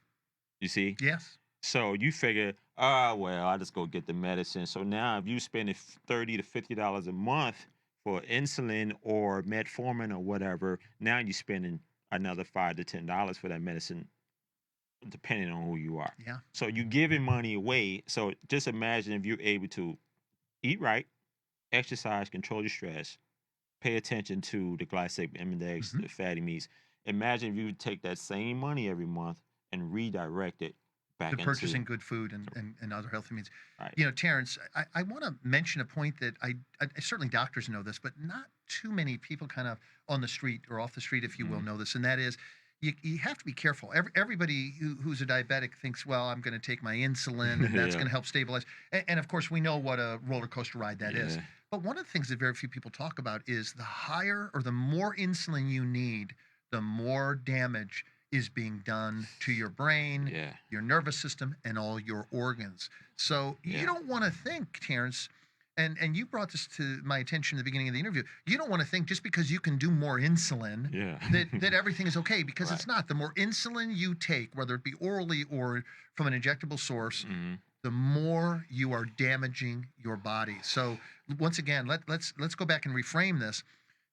You see? Yes. So you figure, well, I'll just go get the medicine. So now if you spend $30 to $50 a month for insulin or metformin or whatever, now you're spending another $5 to $10 for that medicine, depending on who you are. Yeah. So you're giving money away. So just imagine if you're able to eat right, exercise, control your stress, pay attention to the glycemic index, Mhm. the fatty meats. Imagine if you would take that same money every month and redirect it back To into purchasing good food and other healthy means. Right. Terrance, I want to mention a point that I certainly doctors know this, but not too many people kind of on the street or off the street, if you will, know this, and that is you have to be careful. Everybody who's a diabetic thinks, well, I'm going to take my insulin and that's Yeah. going to help stabilize. And of course, we know what a roller coaster ride that is. Yeah. But one of the things that very few people talk about is the higher or the more insulin you need, the more damage is being done to your brain, Yeah. your nervous system, and all your organs. So Yeah. you don't want to think, Terrance, and you brought this to my attention at the beginning of the interview. You don't want to think just because you can do more insulin Yeah. that everything is okay, because it's Right. not. The more insulin you take, whether it be orally or from an injectable source, Mhm. the more you are damaging your body. So once again, let's go back and reframe this.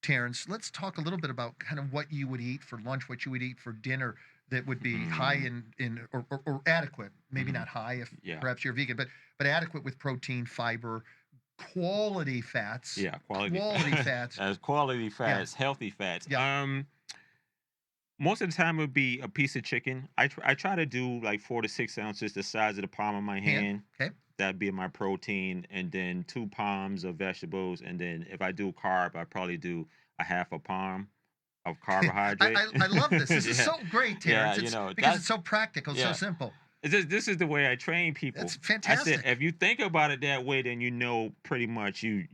Terrance, let's talk a little bit about kind of what you would eat for lunch, what you would eat for dinner that would be high in or adequate, maybe not high if Yeah. perhaps you're vegan, but adequate with protein, fiber, quality fats. Yeah, quality fats. As quality fats, healthy fats. Yeah. Most of the time it would be a piece of chicken. I try to do like 4 to 6 ounces, the size of the palm of my hand. Okay. That'd be my protein, and then 2 palms of vegetables, and then if I do carb, I probably do a half a palm of carbohydrate. I love this. This is Yeah. so great, Terrance. Yeah, Because it's so practical, yeah. so simple. This is the way I train people. That's I fantastic. said, if you think about it that way, then pretty much you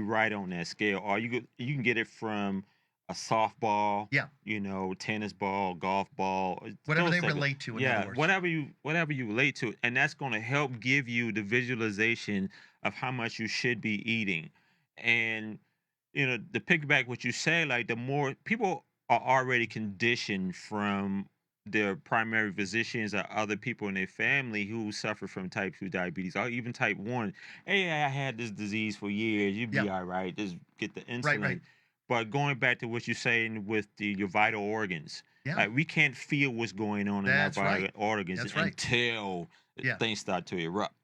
right on that scale. Or you can get it from a softball, Yeah. tennis ball, golf ball, Whatever those they type of- relate to, in yeah, other words. whatever you relate to, and that's going to help give you the visualization of how much you should be eating. And to piggyback what you say, like the more people are already conditioned from their primary physicians or other people in their family who suffer from type 2 diabetes or even type 1. Hey, I had this disease for years. You'd be Yeah. all right. Just get the insulin. Right. But going back to what you're saying with your vital organs, Yeah. like we can't feel what's going on in our That's vital right. organs That's right. until Yeah. things start to erupt.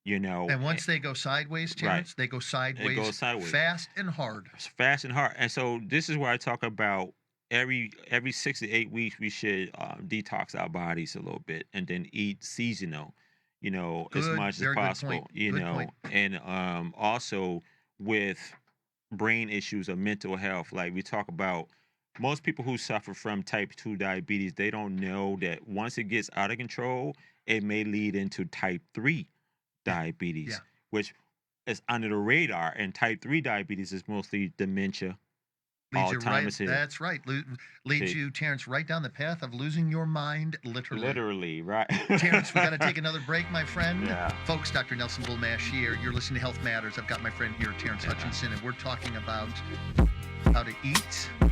And once they go sideways, Terrance, Right. they go sideways, sideways. fast and hard. It's fast and hard. And so this is where I talk about every 6 to 8 weeks we should detox our bodies a little bit and then eat seasonal, as Good, much as very good possible, point. Good point. and also with brain issues or mental health. Like we talk about most people who suffer from type 2 diabetes, they don't know that once it gets out of control, it may lead into type 3 diabetes, Yeah. which is under the radar. And type 3 diabetes is mostly dementia, Leads you right. Alzheimer's. That's right. Leads See. you, Terrance, right down the path of losing your mind, literally. Literally, right. Terrance, we got to take another break, my friend. Yeah. Folks, Dr. Nelson Bulmash here. You're listening to Health Matters. I've got my friend here, Terrance Hutchinson, and we're talking about how to eat and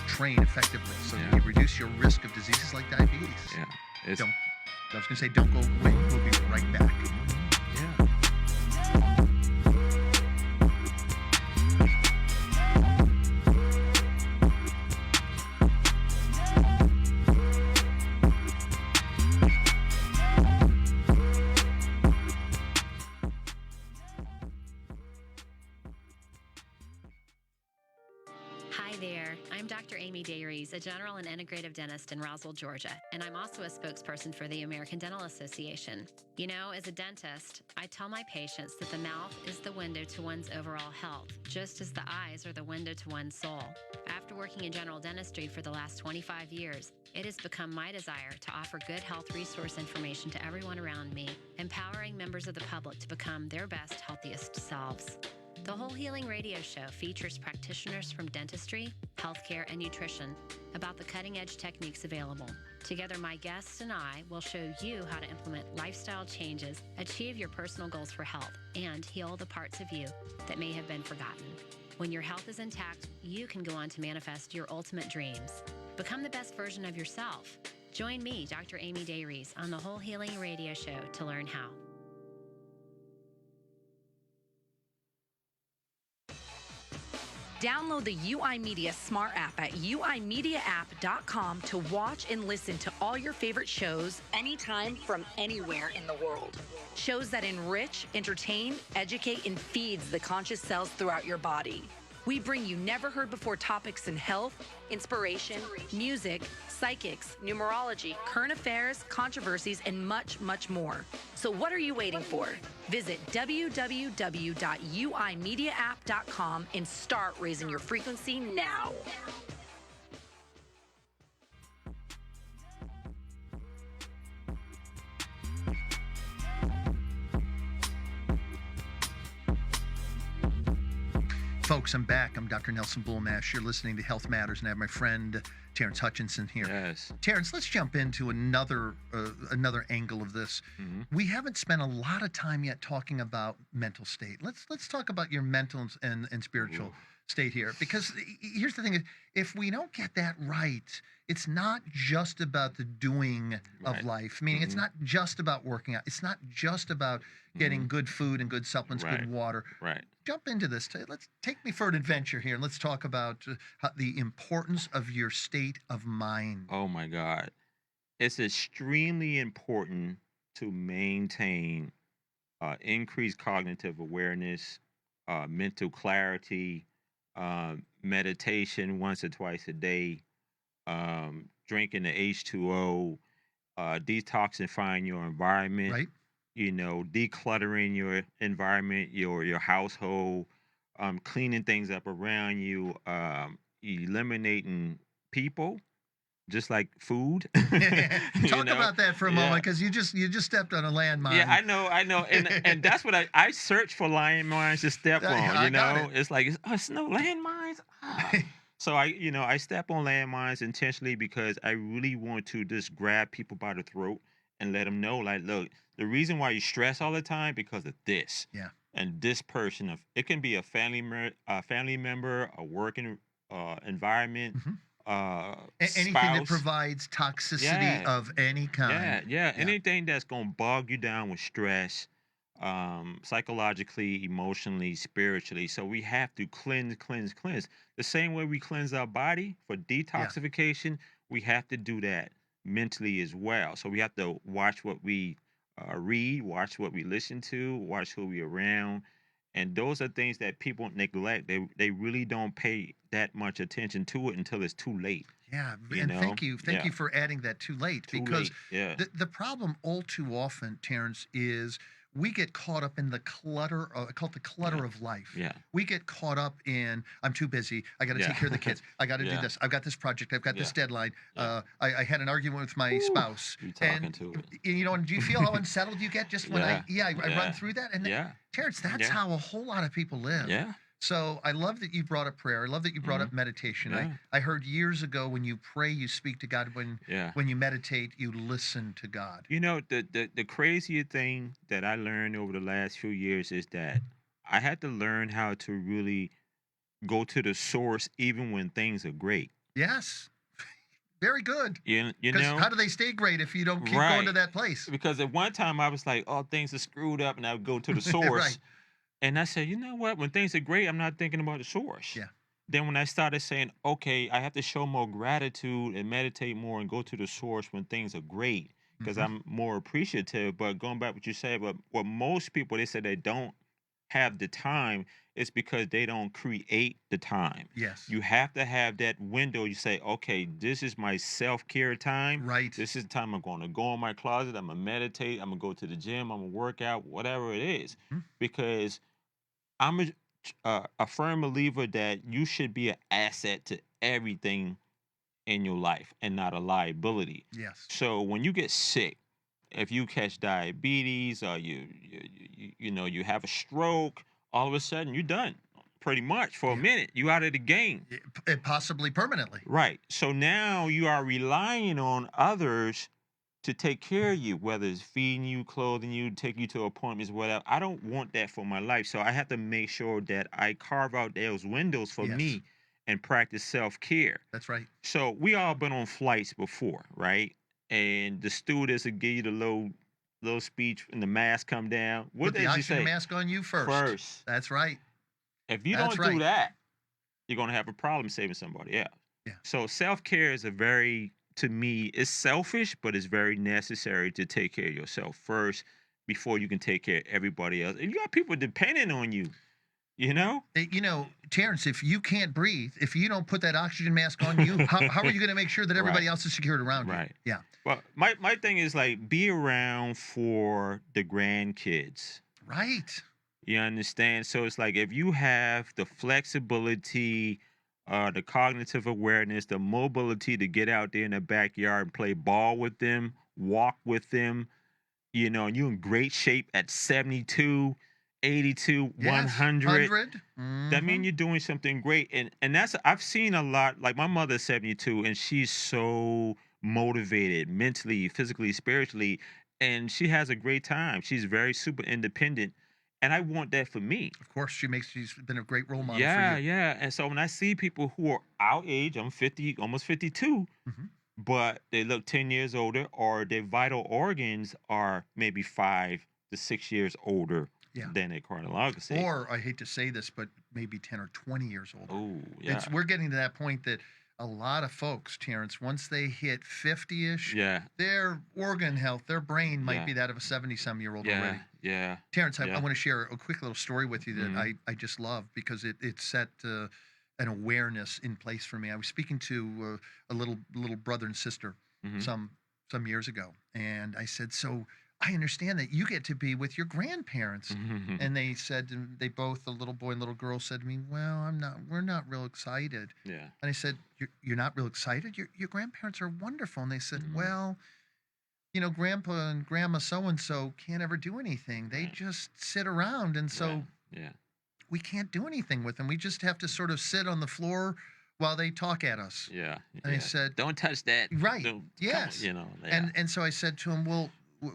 train effectively so that you reduce your risk of diseases like diabetes. Yeah. I was going to say, don't go away. We'll be right back. Yeah. Hi there, I'm Dr. Amy Dayries, a general and integrative dentist in Roswell, Georgia, and I'm also a spokesperson for the American Dental Association. You know, as a dentist, I tell my patients that the mouth is the window to one's overall health, just as the eyes are the window to one's soul. After working in general dentistry for the last 25 years, it has become my desire to offer good health resource information to everyone around me, empowering members of the public to become their best, healthiest selves. The Whole Healing Radio Show features practitioners from dentistry, healthcare, and nutrition about the cutting-edge techniques available. Together, my guests and I will show you how to implement lifestyle changes, achieve your personal goals for health, and heal the parts of you that may have been forgotten. When your health is intact, you can go on to manifest your ultimate dreams. Become the best version of yourself. Join me, Dr. Amy Dayries, on the Whole Healing Radio Show to learn how. Download the UI Media Smart app at uimediaapp.com to watch and listen to all your favorite shows anytime from anywhere in the world. Shows that enrich, entertain, educate, and feeds the conscious cells throughout your body. We bring you never-heard-before topics in health, inspiration, music, psychics, numerology, current affairs, controversies, and much, much more. So what are you waiting for? Visit www.uimediaapp.com and start raising your frequency now. Folks, I'm back. I'm Dr. Nelson Bulmash. You're listening to Health Matters, and I have my friend Terrance Hutchinson here. Yes. Terrance, let's jump into another angle of this. Mm-hmm. We haven't spent a lot of time yet talking about mental state. Let's talk about your mental and spiritual state here, because here's the thing: if we don't get that right, it's not just about the doing of life. Meaning, it's not just about working out. It's not just about getting good food and good supplements, good water. Right. Jump into this. Let's take me for an adventure here, and let's talk about the importance of your state of mind. Oh my God. It's extremely important to maintain increased cognitive awareness, mental clarity, meditation once or twice a day, drinking the H2O, detoxifying your environment. Right. You know, decluttering your environment, your household, cleaning things up around you, eliminating people, just like food. Talk about that for a moment, because you just stepped on a landmine. Yeah, I know, and that's what I search for landmines to step on. You know, it's like it's no landmines. So I step on landmines intentionally because I really want to just grab people by the throat and let them know, like, look, the reason why you stress all the time because of this. Yeah. And this person, it can be a family member, a working environment, anything spouse. that provides toxicity of any kind. Yeah. Anything that's gonna bog you down with stress, psychologically, emotionally, spiritually. So we have to cleanse. The same way we cleanse our body for detoxification, we have to do that mentally as well. So we have to watch what we read, watch what we listen to, watch who we around. And those are things that people neglect. They really don't pay that much attention to it until it's too late. Yeah, and thank you for adding that too late. Because the problem all too often, Terrance, is we get caught up in the clutter, I call it the clutter of life. Yeah. We get caught up in, I'm too busy, I got to take care of the kids, I got to do this, I've got this project, I've got this deadline, I had an argument with my spouse. You're talking to it. You know, and do you feel how unsettled you get just when I run through that? And Terrance, that's how a whole lot of people live. Yeah. So I love that you brought up prayer. I love that you brought up meditation. Yeah. I heard years ago, when you pray, you speak to God. Yeah. When you meditate, you listen to God. You know, the crazier thing that I learned over the last few years is that I had to learn how to really go to the source even when things are great. Yes. Very good. You Because know? how do they stay great if you don't keep going to that place? Because at one time I was like, oh, things are screwed up, and I would go to the source. Right. And I said, you know what? When things are great, I'm not thinking about the source. Yeah. Then when I started saying, okay, I have to show more gratitude and meditate more and go to the source when things are great, because I'm more appreciative. But going back to what you said, but what most people, they say they don't have the time, it's because they don't create the time. Yes. You have to have that window. You say, okay, this is my self-care time. Right. This is the time I'm going to go in my closet. I'm going to meditate. I'm going to go to the gym. I'm going to work out, whatever it is. Because I'm a firm believer that you should be an asset to everything in your life and not a liability. Yes. So when you get sick, if you catch diabetes or you have a stroke, all of a sudden you're done. Pretty much for a minute, you out of the game. Possibly permanently. Right. So now you are relying on others to take care of you, whether it's feeding you, clothing you, taking you to appointments, whatever. I don't want that for my life. So I have to make sure that I carve out those windows for me and practice self-care. That's right. So we all been on flights before, right? And the stewardess will give you the little speech and the mask come down. What Put the does she oxygen say? mask on you first. First. That's right. If you don't do that, you're going to have a problem saving somebody else. Yeah. So self-care is to me, it's selfish, but it's very necessary to take care of yourself first before you can take care of everybody else. And you got people depending on you, you know? Terrance, if you can't breathe, if you don't put that oxygen mask on you, how are you going to make sure that everybody else is secured around you? Right. Yeah. Well, my thing is like, be around for the grandkids. Right. You understand? So it's like, if you have the flexibility, the cognitive awareness, the mobility to get out there in the backyard and play ball with them, walk with them, and you're in great shape at 72, 82, 100. That means you're doing something great. And that's, I've seen a lot, like my mother's 72, and she's so motivated mentally, physically, spiritually, and she has a great time. She's very super independent. And I want that for me. Of course, she's been a great role model for you. Yeah. And so when I see people who are our age, I'm 50, almost 52, but they look 10 years older, or their vital organs are maybe 5 to 6 years older than their cardiologist. Or, I hate to say this, but maybe 10 or 20 years older. Oh, yeah. We're getting to that point that a lot of folks, Terrance, once they hit 50-ish, their organ health, their brain might be that of a 70-some-year-old already. Yeah. Terrance, I want to share a quick little story with you that I just love, because it set an awareness in place for me. I was speaking to a little brother and sister some years ago, and I said, so I understand that you get to be with your grandparents. And they said, they both, the little boy and little girl, said to me, well, we're not real excited. Yeah. And I said, you're not real excited? Your grandparents are wonderful. And they said, well, grandpa and grandma so-and-so can't ever do anything. They just sit around. And so we can't do anything with them. We just have to sort of sit on the floor while they talk at us. Yeah. And I said, don't touch that. Right. Yes. And so I said to him, well,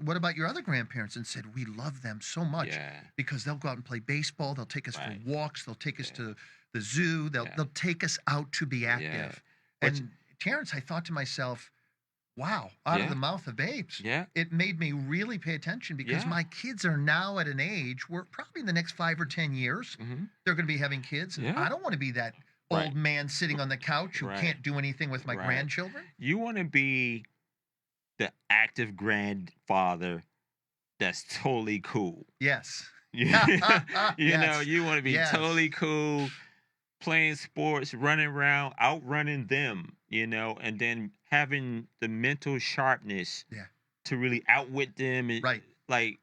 what about your other grandparents? And said, we love them so much because they'll go out and play baseball. They'll take us for walks. They'll take us to the zoo. They'll take us out to be active. And Terrance, I thought to myself, wow, out of the mouth of babes. Yeah. It made me really pay attention, because my kids are now at an age where probably in the next 5 or 10 years, they're going to be having kids. And I don't want to be that old man sitting on the couch who can't do anything with my grandchildren. You want to be the active grandfather that's totally cool. Yes. You know, you want to be totally cool, playing sports, running around, outrunning them, and then having the mental sharpness to really outwit them. And, like,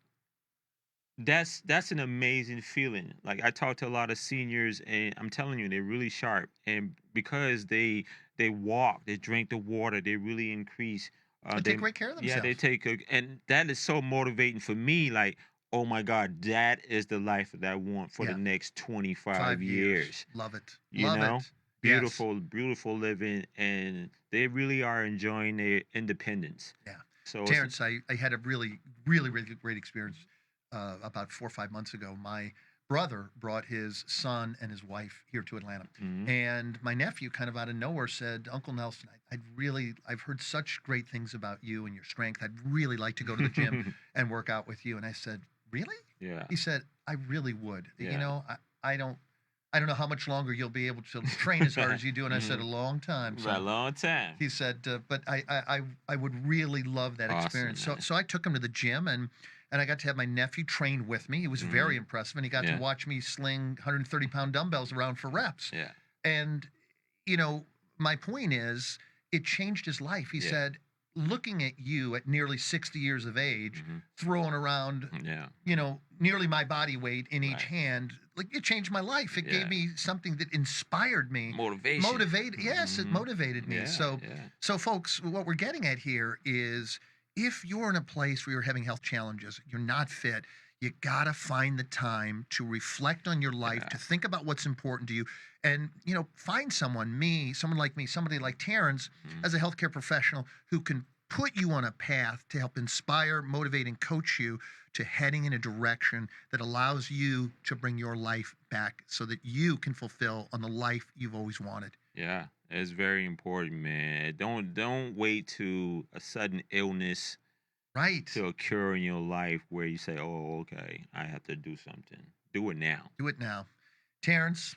that's an amazing feeling. Like, I talk to a lot of seniors, and I'm telling you, they're really sharp. And because they walk, they drink the water, they really increase. They take great care of themselves. Yeah, and that is so motivating for me. Like, oh my God, that is the life that I want for the Yeah. next 25 5 years. years. Love it. You Love know, it. Yes. beautiful living, and they really are enjoying their independence. Yeah. So Terrance, I had a really great experience about 4 or 5 months ago. My brother brought his son and his wife here to Atlanta. Mhm. And my nephew, kind of out of nowhere, said, Uncle Nelson, I've heard such great things about you and your strength. I'd really like to go to the gym and work out with you. And I said, really? Yeah. He said, I really would. You Yeah. know, I don't know how much longer you'll be able to train as hard as you do. And I said, a long time. For a long time. He said, but I would really love that Awesome, experience. man. So I took him to the gym and I got to have my nephew train with me. He was very impressive, and he got to Yeah. watch me sling 130-pound dumbbells around for reps. Yeah. And you know, my point is, it changed his life. He Yeah. said, looking at you at nearly 60 years of age, Mhm. throwing around, Yeah. you know, nearly my body weight in each Right. hand, like it changed my life. It Yeah. gave me something that inspired me. Motivation. Motivated. Yes, it Mhm. motivated me. Yeah, So, yeah. so folks, what we're getting at here is, if you're in a place where you're having health challenges, you're not fit, you gotta find the time to reflect on your life, Yeah. to think about what's important to you, and you know, find someone like me, somebody like Terrance, Mhm. as a healthcare professional who can put you on a path to help inspire, motivate, and coach you to heading in a direction that allows you to bring your life back so that you can fulfill on the life you've always wanted. Yeah, it's very important, man. Don't wait to a sudden illness Right. to occur in your life where you say, "Oh, okay, I have to do something." Do it now. Do it now. Terrance,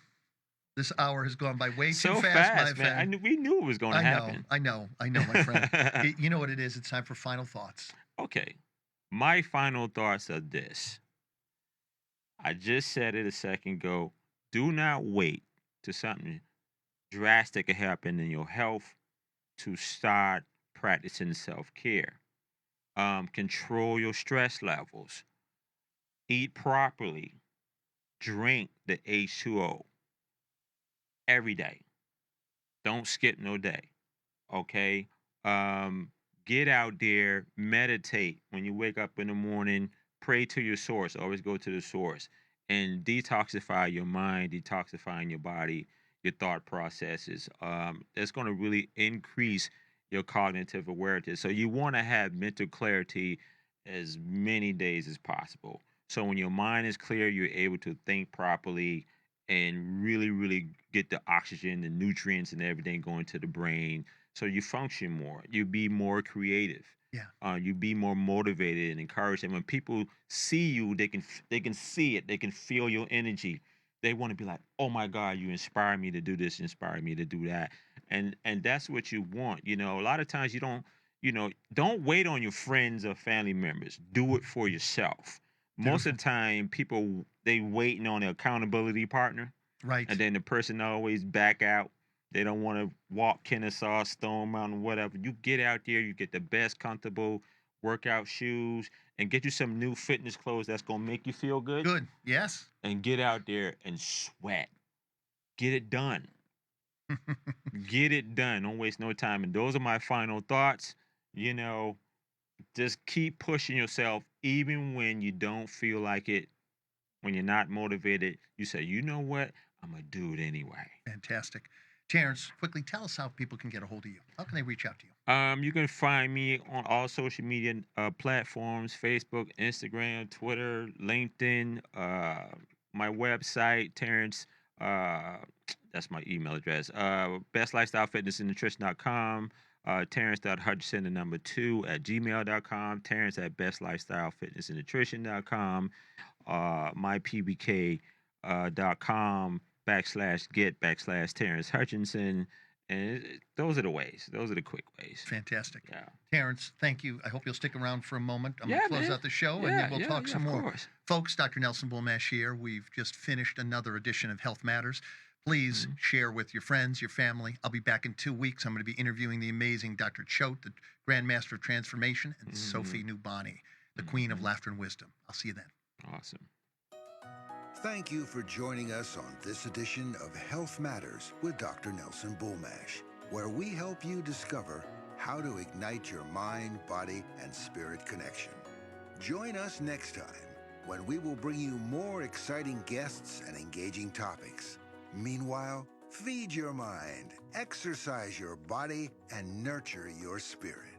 this hour has gone by way So too fast, my fast, man. friend. We knew it was going to happen. I know, my friend. You know what it is. It's time for final thoughts. Okay, my final thoughts are this. I just said it a second ago. Do not wait till something drastic happen in your health to start practicing self-care. Control your stress levels. Eat properly. Drink the H2O every day. Don't skip no day. Okay. Get out there, meditate when you wake up in the morning, pray to your source. Always go to the source and detoxify your mind, detoxifying your body, your thought processes. That's going to really increase your cognitive awareness. So you want to have mental clarity as many days as possible. So when your mind is clear, you're able to think properly and really get the oxygen, the nutrients, and everything going to the brain. So you function more. You be more creative. Yeah. You be more motivated and encouraged. And when people see you, they can see it. They can feel your energy. They want to be like, "Oh my God, you inspire me to do this, inspire me to do that." And that's what you want. You know, a lot of times don't wait on your friends or family members. Do it for yourself. Most of the time, people they waiting on an accountability partner, Right. and then the person always back out. They don't want to walk Kennesaw, Stone Mountain, whatever. You get out there, you get the best comfortable workout shoes, and get you some new fitness clothes that's gonna make you feel good. Good. Yes. And get out there and sweat. Get it done. Get it done. Don't waste no time. And those are my final thoughts. You know, just keep pushing yourself even when you don't feel like it, when you're not motivated. You say, you know what? I'm going to do it anyway. Fantastic. Terrance, quickly tell us how people can get a hold of you. How can they reach out to you? You can find me on all social media platforms: Facebook, Instagram, Twitter, LinkedIn, my website, Terrance. That's my email address. bestlifestylefitnessandnutrition.com. Terrance.Hutchinson, the number 2 at gmail.com. Terrance at bestlifestylefitnessandnutrition.com. mypbk.com /get/Terrance Hutchinson. And those are the ways. Those are the quick ways. Fantastic. Yeah. Terrance, thank you. I hope you'll stick around for a moment. I'm Yeah, going to close man. out the show, and Yeah, then we'll talk some of more. course. Folks, Dr. Nelson Bulmash here. We've just finished another edition of Health Matters. Please share with your friends, your family. I'll be back in 2 weeks. I'm going to be interviewing the amazing Dr. Choate, the Grand Master of Transformation, and Sophie Nubani, the Queen of Laughter and Wisdom. I'll see you then. Awesome. Thank you for joining us on this edition of Health Matters with Dr. Nelson Bulmash, where we help you discover how to ignite your mind, body, and spirit connection. Join us next time when we will bring you more exciting guests and engaging topics. Meanwhile, feed your mind, exercise your body, and nurture your spirit.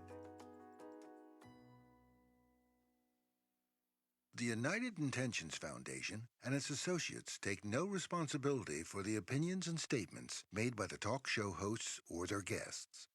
The United Intentions Foundation and its associates take no responsibility for the opinions and statements made by the talk show hosts or their guests.